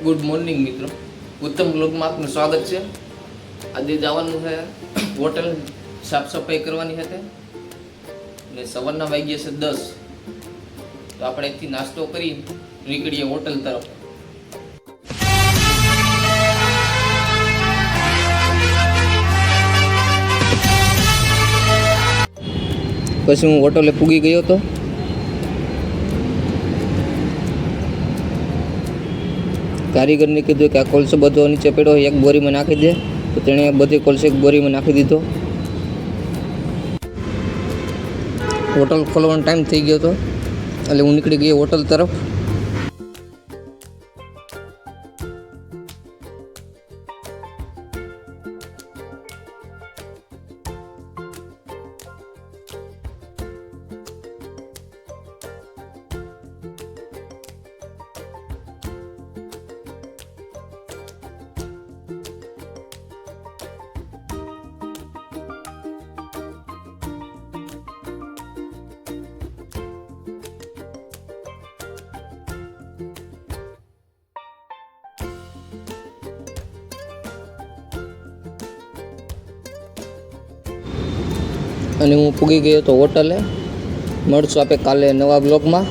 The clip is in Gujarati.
ગુડ મોર્નિંગ મિત્રો, ઉત્તમ બ્લોગમાં આપનું સ્વાગત છે। આજે જવાનું છે હોટલ, સાફ સફાઈ કરવાની હતી ને સવારના વાગ્યા છે 10। તો આપણે અહીંથી નાસ્તો કરી નીકળીએ હોટલ તરફ। પછી હું હોટલે પૂગી ગયો હતો। કારીગરને કીધું કે આ કોલસો બધો નીચે પડ્યો એક બોરીમાં નાખી દે, તો તેણે બધી કોલસો એક બોરીમાં નાખી દીધો। હોટલ ખોલવાનો ટાઈમ થઈ ગયો હતો એટલે હું નીકળી ગયો હોટલ તરફ। અને હું પૂગી ગયો તો હોટલે। મળશું આપણે કાલે નવા બ્લોગમાં।